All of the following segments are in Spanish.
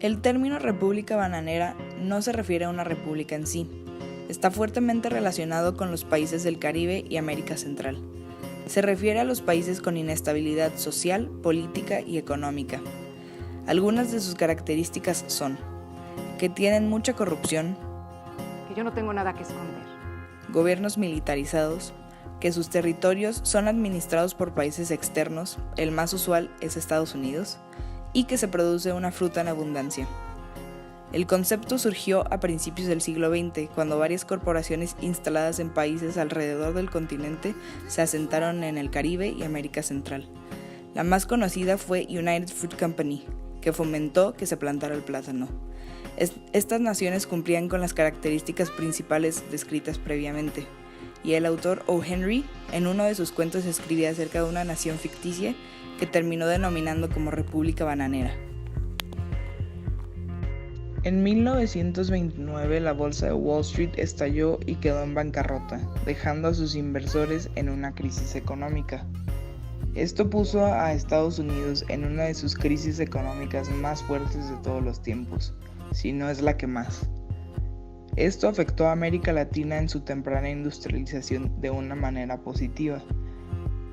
El término república bananera no se refiere a una república en sí. Está fuertemente relacionado con los países del Caribe y América Central. Se refiere a los países con inestabilidad social, política y económica. Algunas de sus características son que tienen mucha corrupción, que yo no tengo nada que esconder, gobiernos militarizados, que sus territorios son administrados por países externos, el más usual es Estados Unidos, y que se produce una fruta en abundancia. El concepto surgió a principios del siglo XX, cuando varias corporaciones instaladas en países alrededor del continente se asentaron en el Caribe y América Central. La más conocida fue United Fruit Company, que fomentó que se plantara el plátano. Estas naciones cumplían con las características principales descritas previamente, y el autor O. Henry, en uno de sus cuentos, escribía acerca de una nación ficticia que terminó denominando como República Bananera. En 1929 la bolsa de Wall Street estalló y quedó en bancarrota, dejando a sus inversores en una crisis económica. Esto puso a Estados Unidos en una de sus crisis económicas más fuertes de todos los tiempos, si no es la que más. Esto afectó a América Latina en su temprana industrialización de una manera positiva,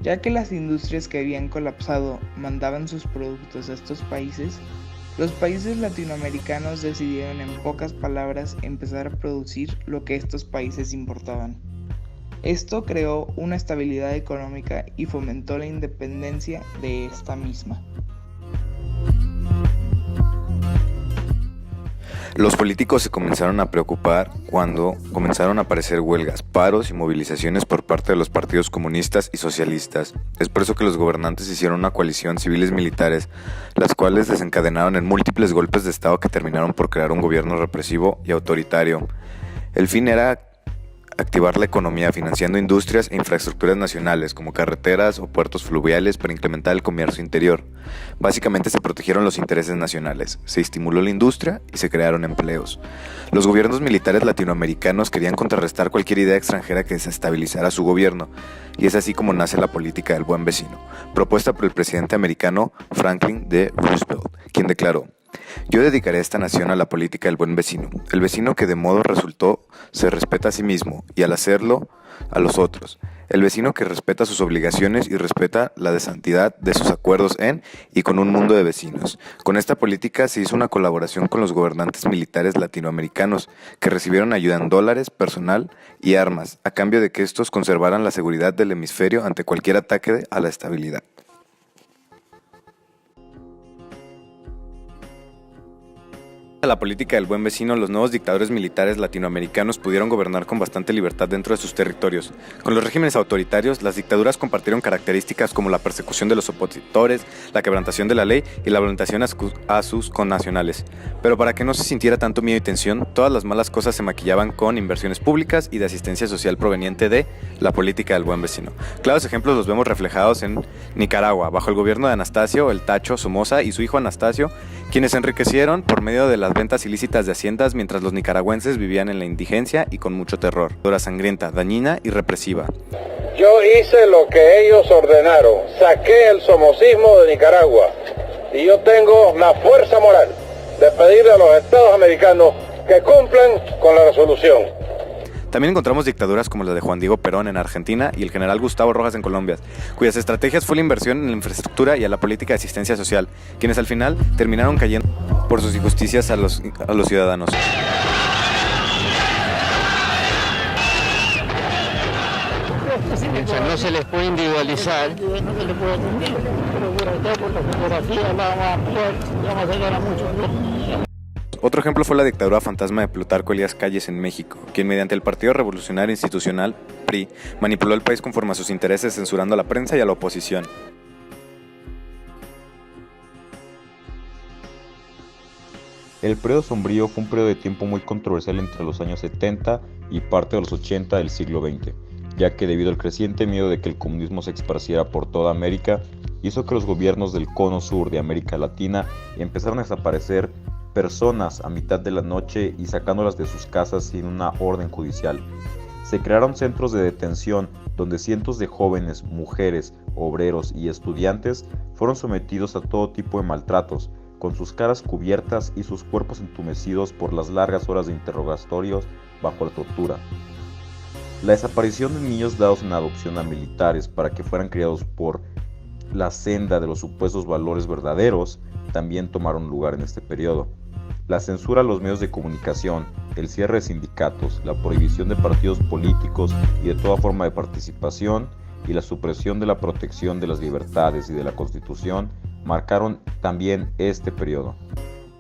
ya que las industrias que habían colapsado mandaban sus productos a estos países. Los países latinoamericanos decidieron, en pocas palabras, empezar a producir lo que estos países importaban. Esto creó una estabilidad económica y fomentó la independencia de esta misma. Los políticos se comenzaron a preocupar cuando comenzaron a aparecer huelgas, paros y movilizaciones por parte de los partidos comunistas y socialistas. Es por eso que los gobernantes hicieron una coalición civiles militares, las cuales desencadenaron en múltiples golpes de estado que terminaron por crear un gobierno represivo y autoritario. El fin era activar la economía financiando industrias e infraestructuras nacionales como carreteras o puertos fluviales para incrementar el comercio interior. Básicamente se protegieron los intereses nacionales, se estimuló la industria y se crearon empleos. Los gobiernos militares latinoamericanos querían contrarrestar cualquier idea extranjera que desestabilizara su gobierno, y es así como nace la política del buen vecino, propuesta por el presidente americano Franklin D. Roosevelt, quien declaró: "Yo dedicaré esta nación a la política del buen vecino, el vecino que de modo resultó se respeta a sí mismo y al hacerlo a los otros, el vecino que respeta sus obligaciones y respeta la de santidad de sus acuerdos en y con un mundo de vecinos". Con esta política se hizo una colaboración con los gobernantes militares latinoamericanos que recibieron ayuda en dólares, personal y armas, a cambio de que estos conservaran la seguridad del hemisferio ante cualquier ataque a la estabilidad. A la política del buen vecino, los nuevos dictadores militares latinoamericanos pudieron gobernar con bastante libertad dentro de sus territorios. Con los regímenes autoritarios, las dictaduras compartieron características como la persecución de los opositores, la quebrantación de la ley y la violentación a sus connacionales. Pero para que no se sintiera tanto miedo y tensión, todas las malas cosas se maquillaban con inversiones públicas y de asistencia social proveniente de la política del buen vecino. Claros ejemplos los vemos reflejados en Nicaragua, bajo el gobierno de Anastasio el Tacho Somoza y su hijo Anastasio, quienes se enriquecieron por medio de las ventas ilícitas de haciendas mientras los nicaragüenses vivían en la indigencia y con mucho terror. Dura sangrienta, dañina y represiva. Yo hice lo que ellos ordenaron, saqué el somocismo de Nicaragua y yo tengo la fuerza moral de pedirle a los Estados americanos que cumplan con la resolución. También encontramos dictaduras como la de Juan Diego Perón en Argentina y el general Gustavo Rojas en Colombia, cuyas estrategias fue la inversión en la infraestructura y a la política de asistencia social, quienes al final terminaron cayendo por sus injusticias a los ciudadanos. O sea, no se les puede individualizar. No se les puede atender, pero por acá por la fotografía la vamos a ampliar, vamos a sacar a muchos. Otro ejemplo fue la dictadura fantasma de Plutarco Elías Calles en México, quien mediante el Partido Revolucionario Institucional, PRI, manipuló el país conforme a sus intereses, censurando a la prensa y a la oposición. El periodo sombrío fue un periodo de tiempo muy controversial entre los años 70 y parte de los 80 del siglo XX, ya que debido al creciente miedo de que el comunismo se esparciera por toda América, hizo que los gobiernos del cono sur de América Latina empezaran a desaparecer personas a mitad de la noche y sacándolas de sus casas sin una orden judicial. Se crearon centros de detención donde cientos de jóvenes, mujeres, obreros y estudiantes fueron sometidos a todo tipo de maltratos, con sus caras cubiertas y sus cuerpos entumecidos por las largas horas de interrogatorios bajo la tortura. La desaparición de niños dados en adopción a militares para que fueran criados por la senda de los supuestos valores verdaderos también tomaron lugar en este periodo. La censura a los medios de comunicación, el cierre de sindicatos, la prohibición de partidos políticos y de toda forma de participación y la supresión de la protección de las libertades y de la Constitución marcaron también este periodo.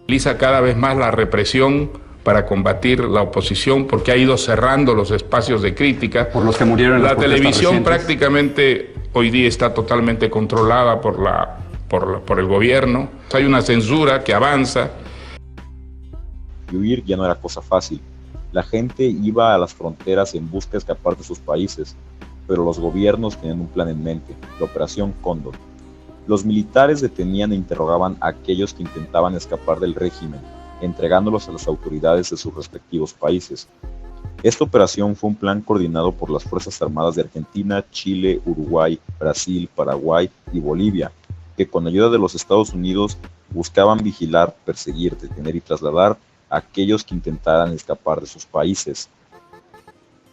Utiliza cada vez más la represión para combatir la oposición porque ha ido cerrando los espacios de crítica. Por los que murieron en las La televisión recientes. Prácticamente hoy día está totalmente controlada por el gobierno. Hay una censura que avanza. Y huir ya no era cosa fácil. La gente iba a las fronteras en busca de escapar de sus países, pero los gobiernos tenían un plan en mente, la Operación Cóndor. Los militares detenían e interrogaban a aquellos que intentaban escapar del régimen, entregándolos a las autoridades de sus respectivos países. Esta operación fue un plan coordinado por las Fuerzas Armadas de Argentina, Chile, Uruguay, Brasil, Paraguay y Bolivia, que con ayuda de los Estados Unidos buscaban vigilar, perseguir, detener y trasladar a aquellos que intentaran escapar de sus países.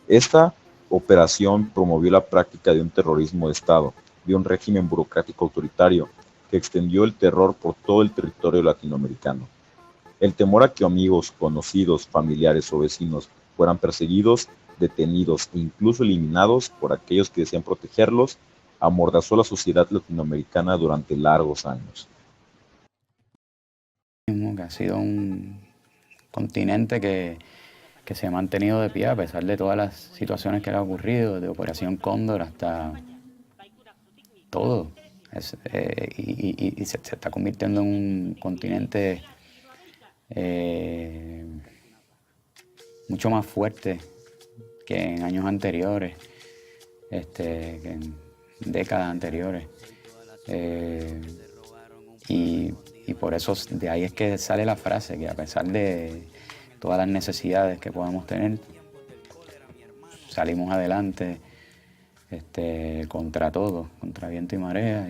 Esta operación promovió la práctica de un terrorismo de Estado, de un régimen burocrático autoritario, que extendió el terror por todo el territorio latinoamericano. El temor a que amigos, conocidos, familiares o vecinos fueran perseguidos, detenidos e incluso eliminados por aquellos que desean protegerlos, amordazó la sociedad latinoamericana durante largos años. Que ha sido un continente que se ha mantenido de pie a pesar de todas las situaciones que le han ocurrido, desde Operación Cóndor hasta todo. Y se está convirtiendo en un continente mucho más fuerte que en años anteriores, que en décadas anteriores. Y por eso de ahí es que sale la frase, que a pesar de todas las necesidades que podamos tener, salimos adelante contra todo, contra viento y marea.